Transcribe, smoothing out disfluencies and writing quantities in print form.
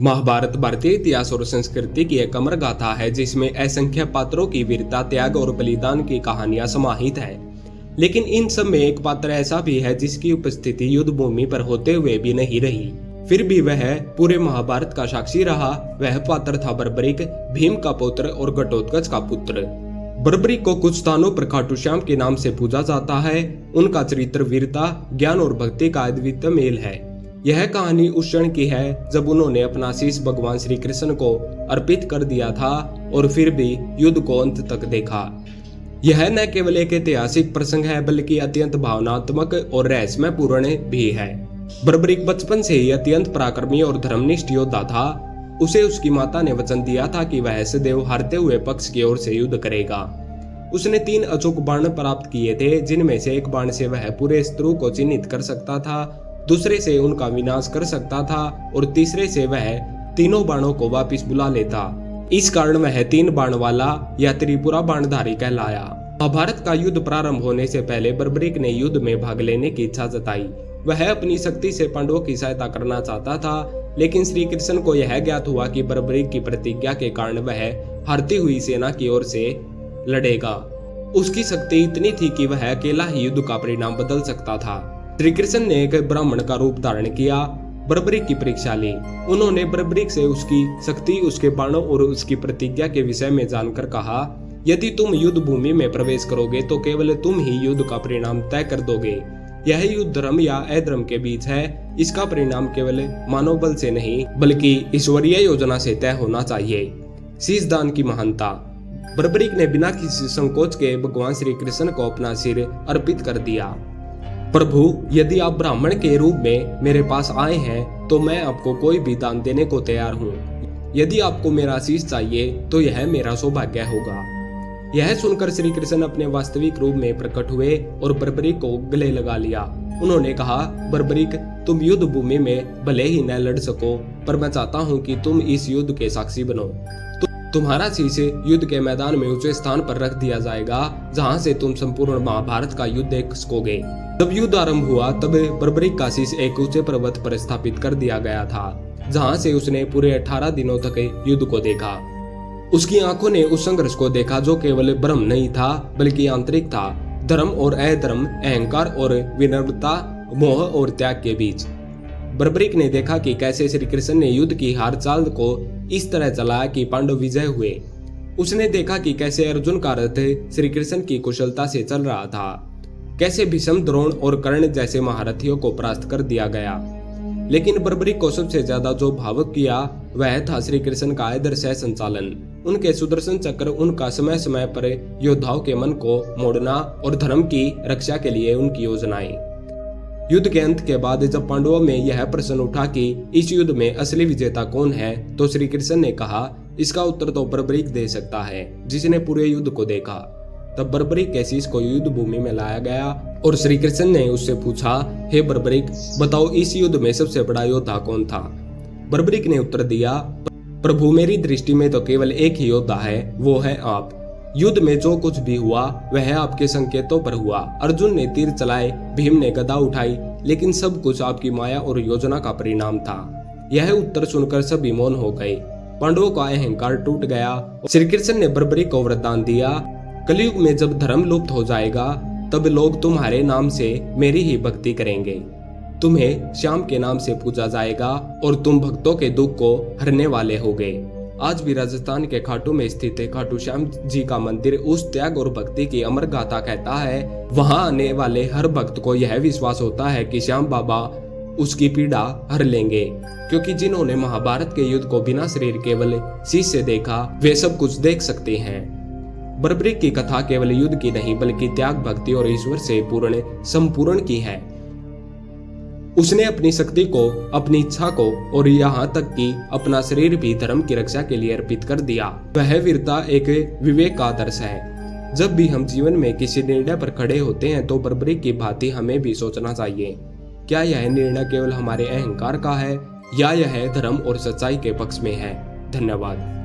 महाभारत भारतीय इतिहास और संस्कृति की एक अमर गाथा है जिसमें असंख्य पात्रों की वीरता, त्याग और बलिदान की कहानियां समाहित है। लेकिन इन सब में एक पात्र ऐसा भी है जिसकी उपस्थिति युद्ध भूमि पर होते हुए भी नहीं रही, फिर भी वह पूरे महाभारत का साक्षी रहा। वह पात्र था बर्बरीक, भीम का पुत्र और घटोत्कच का पुत्र। बर्बरीक को कुछ स्थानों पर खाटू श्याम के नाम से पूजा जाता है। उनका चरित्र वीरता, ज्ञान और भक्ति का अद्वितीय मेल है। यह कहानी उस क्षण की है जब उन्होंने अपना शीश भगवान श्री कृष्ण को अर्पित कर दिया था और फिर भी युद्ध को अंत तक देखा। यह न केवल एक ऐतिहासिक प्रसंग है बल्कि अत्यंत भावनात्मक और रहस्यमय पूर्ण भी है। बर्बरीक बचपन से ही अत्यंत पराक्रमी और धर्मनिष्ठ योद्धा था। उसे उसकी माता ने वचन दिया था कि वह सदैव हारते हुए पक्ष की ओर से युद्ध करेगा। उसने 3 अचूक बाण प्राप्त किए थे, जिनमें से एक बाण से वह पूरे शत्रु को चिन्हित कर सकता था, दूसरे से उनका विनाश कर सकता था और तीसरे से वह तीनों बाणों को वापस बुला लेता। इस कारण वह 3 बाण वाला या त्रिपुरा बाणधारी कहलाया। महाभारत का युद्ध प्रारंभ होने से पहले बर्बरीक ने युद्ध में भाग लेने की इच्छा जताई। वह अपनी शक्ति से पांडवों की सहायता करना चाहता था, लेकिन श्री कृष्ण को यह ज्ञात हुआ कि बर्बरीक की प्रतिज्ञा के कारण वह हारती हुई सेना की ओर से लड़ेगा। उसकी शक्ति इतनी थी कि वह अकेला ही युद्ध का परिणाम बदल सकता था। श्री कृष्ण ने एक ब्राह्मण का रूप धारण किया, बर्बरीक की परीक्षा ली। उन्होंने बर्बरीक से उसकी शक्ति, उसके बाणों और उसकी प्रतिज्ञा के विषय में जानकर कहा, यदि तुम युद्ध भूमि में प्रवेश करोगे तो केवल तुम ही युद्ध का परिणाम तय कर दोगे। यह युद्ध धर्म या अधर्म के बीच है। इसका परिणाम केवल मानव बल से नहीं बल्कि ईश्वरीय योजना से तय होना चाहिए। शीश दान की महानता। बर्बरीक ने बिना किसी संकोच के भगवान श्री कृष्ण को अपना सिर अर्पित कर दिया। प्रभु, यदि आप ब्राह्मण के रूप में मेरे पास आए हैं तो मैं आपको कोई भी दान देने को तैयार हूँ। यदि आपको मेरा आशीष चाहिए तो यह मेरा सौभाग्य होगा। यह सुनकर श्री कृष्ण अपने वास्तविक रूप में प्रकट हुए और बर्बरीक को गले लगा लिया। उन्होंने कहा, बर्बरीक, तुम युद्ध भूमि में भले ही न लड़ सको, पर मैं चाहता हूँ कि तुम इस युद्ध के साक्षी बनो। तुम्हारा शीश युद्ध के मैदान में ऊंचे स्थान पर रख दिया जाएगा, जहां से तुम संपूर्ण महाभारत का युद्ध देख सकोगे। जब युद्ध आरंभ हुआ तब बर्बरीक का शीश एक ऊंचे पर्वत पर स्थापित कर दिया गया था, जहां से उसने पूरे 18 दिनों तक युद्ध को देखा। उसकी आंखों ने उस संघर्ष को देखा जो केवल ब्रह्म नहीं था बल्कि आंतरिक था, धर्म और अधर्म, अहंकार और विनम्रता, मोह और त्याग के बीच। बर्बरीक ने देखा कि कैसे श्री कृष्ण ने युद्ध की हार चाल को इस तरह चलाया कि पांडव विजय हुए। उसने देखा कि कैसे अर्जुन का रथ श्री कृष्ण की कुशलता से चल रहा था, कैसे भीष्म, द्रोण और कर्ण जैसे महारथियों को परास्त कर दिया गया। लेकिन बर्बरीक को सबसे ज्यादा जो भावुक किया वह था श्री कृष्ण का आदर्श संचालन। उनके सुदर्शन चक्र, उनका समय समय पर योद्धाओं के मन को मोड़ना और धर्म की रक्षा के लिए उनकी योजनाएं। युद्ध के अंत के बाद जब पांडवों में यह प्रश्न उठा कि इस युद्ध में असली विजेता कौन है, तो श्री कृष्ण ने कहा, इसका उत्तर तो बर्बरीक दे सकता है जिसने पूरे युद्ध को देखा। तब बर्बरीक के शीश को युद्ध भूमि में लाया गया और श्री कृष्ण ने उससे पूछा, हे बर्बरीक, बताओ इस युद्ध में सबसे बड़ा योद्धा कौन था। बर्बरीक ने उत्तर दिया, प्रभु, मेरी दृष्टि में तो केवल एक ही योद्धा है, वो है आप। युद्ध में जो कुछ भी हुआ वह आपके संकेतों पर हुआ। अर्जुन ने तीर चलाए, भीम ने गदा उठाई, लेकिन सब कुछ आपकी माया और योजना का परिणाम था। यह उत्तर सुनकर सभी मौन हो गए। पांडवों का अहंकार टूट गया। श्री कृष्ण ने बर्बरीक को वरदान दिया, कलयुग में जब धर्म लुप्त हो जाएगा तब लोग तुम्हारे नाम से मेरी ही भक्ति करेंगे। तुम्हें श्याम के नाम से पूजा जाएगा और तुम भक्तों के दुख को हरने वाले होगे। आज भी राजस्थान के खाटू में स्थित खाटू श्याम जी का मंदिर उस त्याग और भक्ति की अमर गाथा कहता है। वहां आने वाले हर भक्त को यह विश्वास होता है कि श्याम बाबा उसकी पीड़ा हर लेंगे, क्योंकि जिन्होंने महाभारत के युद्ध को बिना शरीर केवल शीश से देखा वे सब कुछ देख सकते हैं। बर्बरीक की कथा केवल युद्ध की नहीं बल्कि त्याग, भक्ति और ईश्वर से संपूर्ण की है। उसने अपनी शक्ति को, अपनी इच्छा को और यहाँ तक कि अपना शरीर भी धर्म की रक्षा के लिए अर्पित कर दिया। वह वीरता एक विवेक का आदर्श है। जब भी हम जीवन में किसी निर्णय पर खड़े होते हैं तो बर्बरीक की भांति हमें भी सोचना चाहिए, क्या यह निर्णय केवल हमारे अहंकार का है या यह धर्म और सच्चाई के पक्ष में है। धन्यवाद।